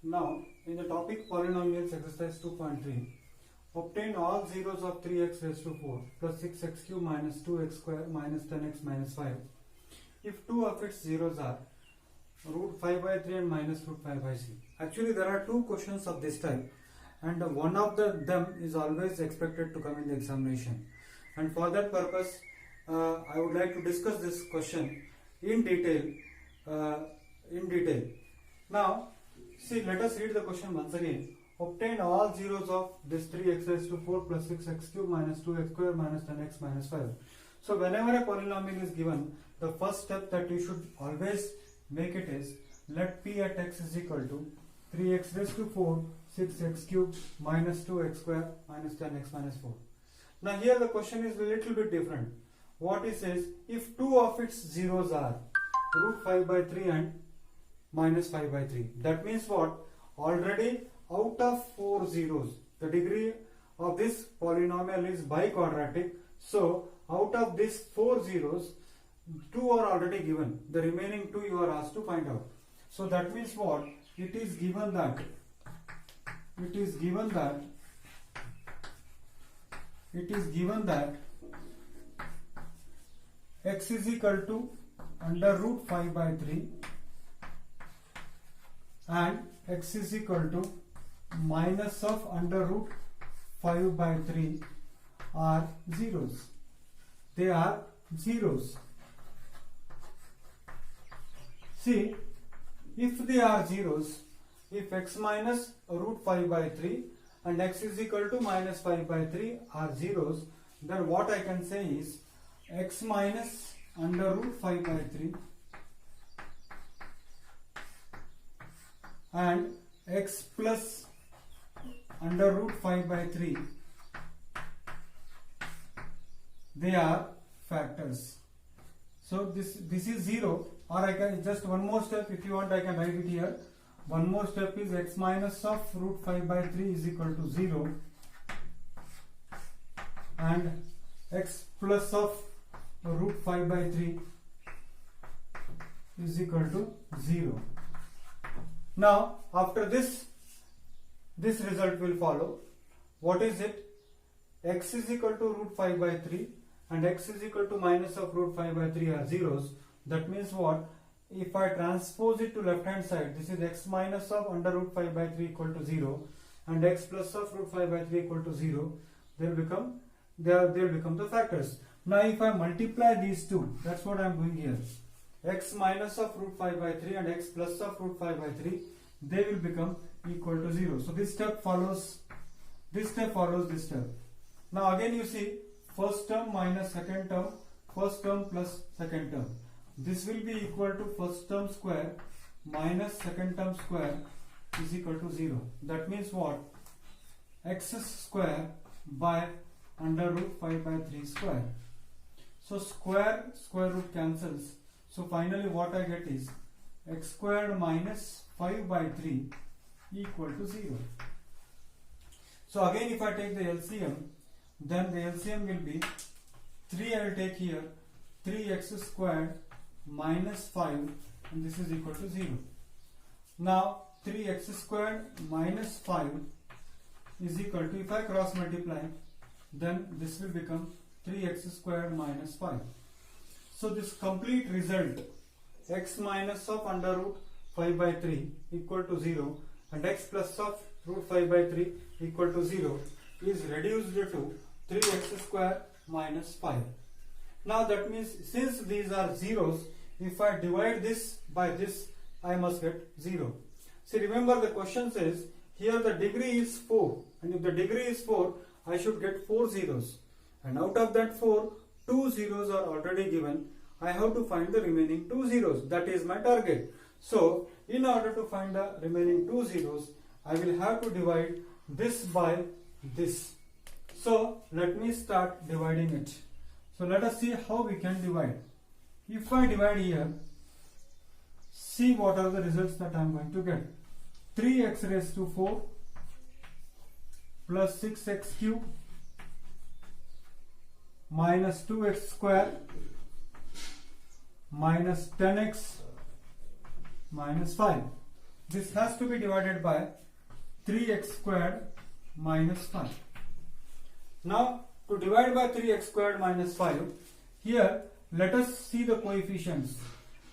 Now, in the topic polynomials exercise 2.3, obtain all zeros of 3x raised to 4 plus 6x cube minus 2x square minus 10x minus 5 if two of its zeros are root 5 by 3 and minus root 5 by 3. Actually, there are two questions of this type, and one of them is always expected to come in the examination. And for that purpose, I would like to discuss this question in detail. Now, see, let us read the question once again. Obtain all zeros of this 3x raised to 4 plus 6x cube minus 2x square minus 10x minus 5. So, whenever a polynomial is given, the first step that you should always make it is, let p at x is equal to 3x raised to 4, 6x cube minus 2x square minus 10x minus 4. Now, here the question is a little bit different. What it says, if two of its zeros are root 5 by 3 and minus 5 by 3. That means what? Already out of 4 zeros, the degree of this polynomial is biquadratic. So, out of these 4 zeros, 2 are already given. The remaining 2 you are asked to find out. So, that means what? It is given that x is equal to under root 5 by 3 and x is equal to minus of under root 5 by 3 are zeros. They are zeros. See, if they are zeros, if x minus root 5 by 3 and x is equal to minus 5 by 3 are zeros, then what I can say is x minus under root 5 by 3 and x plus under root 5 by 3, they are factors. So this is 0, or I can just one more step. If you want, I can write it here. One more step is x minus of root 5 by 3 is equal to 0 and x plus of root 5 by 3 is equal to 0. Now, after this result will follow. What is it? X is equal to root 5 by 3 and x is equal to minus of root 5 by 3 are zeros. That means what? If I transpose it to left hand side, this is x minus of under root 5 by 3 equal to 0 and x plus of root 5 by 3 equal to 0. They will become the factors. Now, if I multiply these two, that's what I am doing here. X minus of root 5 by 3 and x plus of root 5 by 3, they will become equal to 0. So, this step follows this step. Now, again you see, first term minus second term, first term plus second term. This will be equal to first term square minus second term square is equal to 0. That means what? X square by under root 5 by 3 square. So, square root cancels. So, finally what I get is x squared minus 5 by 3 equal to 0. So, again if I take the LCM, then the LCM will be 3 I will take here, 3x squared minus 5 and this is equal to 0. Now, 3x squared minus 5 is equal to, if I cross multiply, then this will become 3x squared minus 5. So, this complete result, x minus of under root 5 by 3 equal to 0 and x plus of root 5 by 3 equal to 0 is reduced to 3x square minus 5. Now, that means since these are zeros, if I divide this by this, I must get 0. See, remember the question says here the degree is 4, and if the degree is 4, I should get 4 zeros, and out of that 4, 2 zeros are already given. I have to find the remaining 2 zeros. That is my target. So, in order to find the remaining 2 zeros, I will have to divide this by this. So, let me start dividing it. So, let us see how we can divide. If I divide here, see what are the results that I am going to get. 3x raised to 4 plus 6x cube minus 2x square minus 10x minus 5. this has to be divided by 3x squared minus 5. Now to divide by 3x squared minus 5, here let us see the coefficients.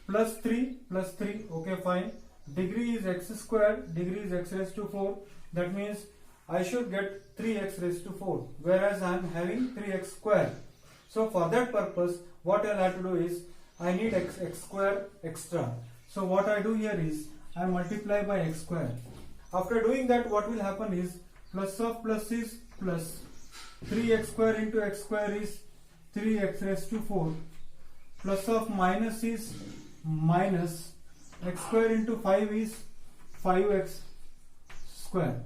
Plus 3, okay fine. Degree is x squared, degree is x raised to 4. That means I should get 3x raised to 4, whereas I am having 3x squared. So for that purpose, what I'll have to do is, I need x square extra. So what I do here is, I multiply by x square. After doing that, what will happen is, plus of plus is plus. 3x square into x square is 3x raised to 4. Plus of minus is minus. X square into 5 is 5x square.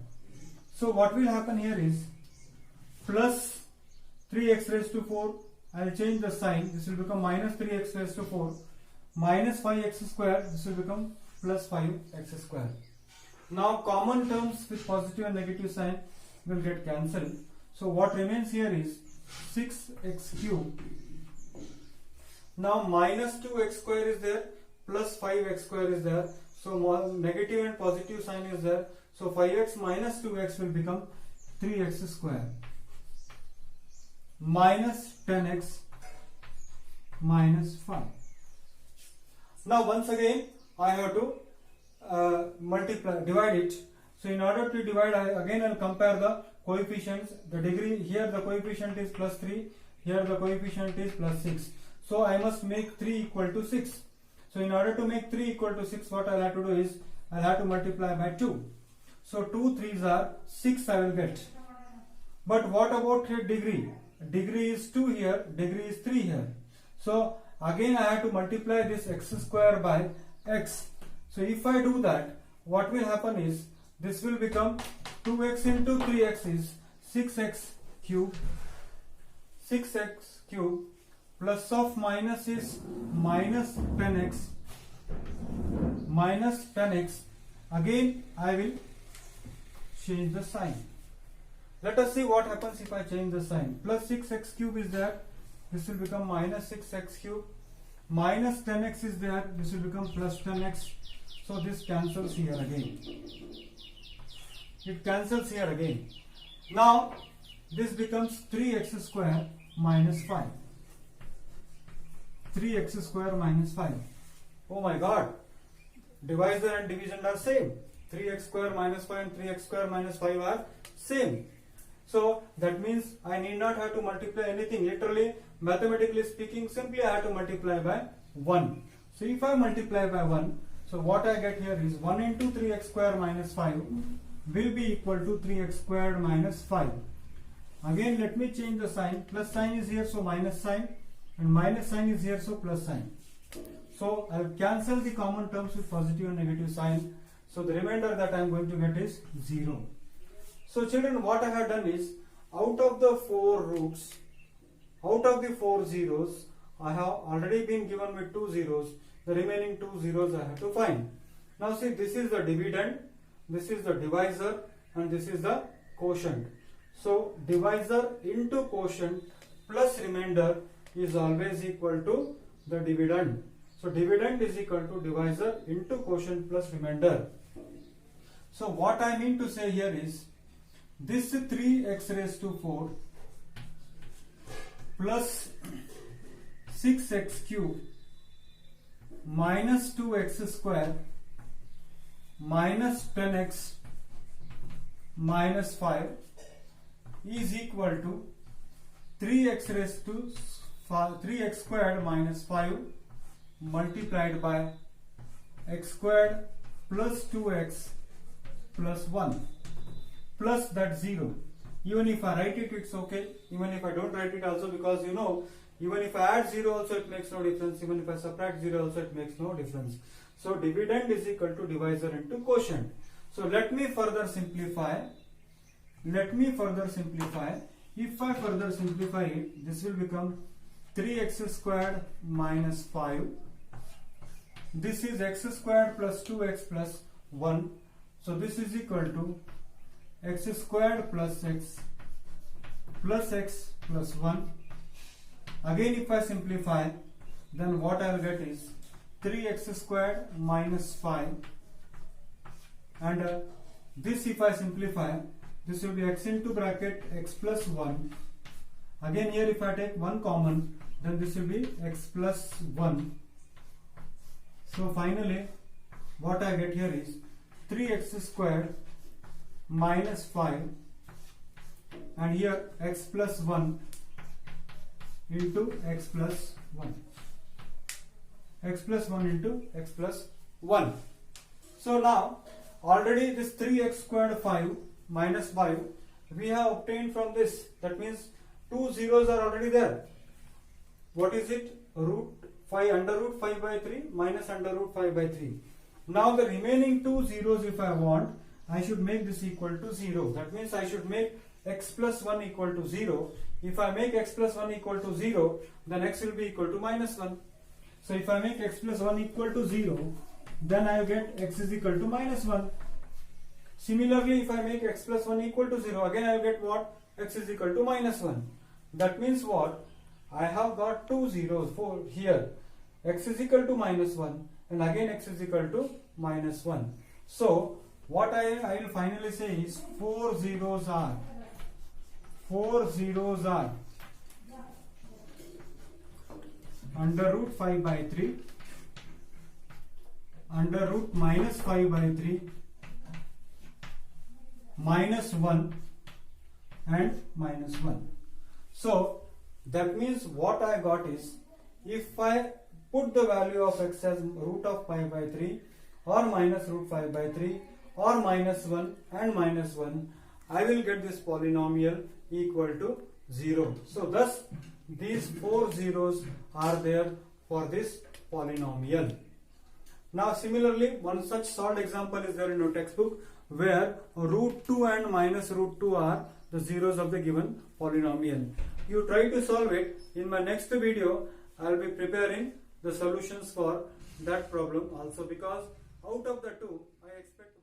So what will happen here is, plus 3x raised to 4, I will change the sign, this will become minus 3x raised to 4, minus 5x square, this will become plus 5x square. Now common terms with positive and negative sign will get cancelled. So what remains here is 6x cube. Now minus 2x square is there, plus 5x square is there. So negative and positive sign is there. So 5x minus 2x will become 3x square minus 10x minus 5. Now once again I have to divide it. So in order to divide, I'll compare the coefficients. The degree, here the coefficient is plus 3, here the coefficient is plus 6. So I must make 3 equal to 6. So in order to make 3 equal to 6, what I'll have to do is, I'll have to multiply by 2. So 2 3s are 6 I will get. But what about here degree? Degree is 2 here, degree is 3 here. So again I have to multiply this x square by x. So if I do that, what will happen is, this will become 2x into 3x is 6x cube. 6x cube plus of minus is minus 10x. Minus 10x. Again I will change the sign. Let us see what happens if I change the sign. Plus 6x cube is there, this will become minus 6x cube. Minus 10x is there, this will become plus 10x. So this cancels here again. It cancels here again. Now this becomes 3x square minus 5. 3x square minus 5. Oh my god, divisor and division are same. 3x square minus 5 and 3x square minus 5 are same. So that means I need not have to multiply anything. Literally, mathematically speaking, simply I have to multiply by 1. So if I multiply by 1, so what I get here is 1 into 3x square minus 5 will be equal to 3x squared minus 5. Again let me change the sign. Plus sign is here, so minus sign, and minus sign is here, so plus sign. So I will cancel the common terms with positive and negative sign. So the remainder that I am going to get is 0. So children, what I have done is, out of the 4 roots, out of the 4 zeros, I have already been given with 2 zeros. The remaining 2 zeros I have to find. Now see, this is the dividend, this is the divisor, and this is the quotient. So divisor into quotient plus remainder is always equal to the dividend. So dividend is equal to divisor into quotient plus remainder. So what I mean to say here is, this 3x raised to 4 plus 6x cube minus 2x square minus 10x minus 5 is equal to 3x raised to 3x squared minus 5 multiplied by x squared plus 2x plus 1 plus that 0. Even if I write it, it's okay. Even if I don't write it also, because you know, even if I add 0 also it makes no difference. Even if I subtract 0 also it makes no difference. So dividend is equal to divisor into quotient. So let me further simplify. If I further simplify it, this will become 3x squared minus 5. This is x squared plus 2x plus 1. So this is equal to x squared plus x plus 1. Again if I simplify, then what I will get is 3x squared minus 5 and this if I simplify, this will be x into bracket x plus 1. Again here if I take 1 common, then this will be x plus 1. So finally what I get here is 3x squared minus 5, and here x plus 1 into x plus 1. X plus 1 into x plus 1. So now already this 3x squared 5 minus 5 we have obtained from this. That means 2 zeros are already there. What is it? Root 5 under root 5 by 3 minus under root 5 by 3. Now the remaining 2 zeros, if I want, I should make this equal to 0. That means I should make x plus 1 equal to 0. If I make x plus 1 equal to 0, then x will be equal to minus 1. So if I make x plus 1 equal to 0, then I get x is equal to minus 1. Similarly, if I make x plus 1 equal to 0, again I will get what? X is equal to minus 1. That means what? I have got 2 zeros for here. X is equal to minus 1 and again x is equal to minus 1. So what I will finally say is 4 zeros are under root 5 by 3, under root minus 5 by 3, minus 1 and minus 1. So that means what I got is, if I put the value of x as root of 5 by 3 or minus root 5 by 3 or minus 1 and minus 1, I will get this polynomial equal to 0. So thus these 4 zeros are there for this polynomial. Now similarly, one such solved example is there in your textbook where root 2 and minus root 2 are the zeros of the given polynomial. You try to solve it. In my next video, I will be preparing the solutions for that problem also, because out of the two, I expect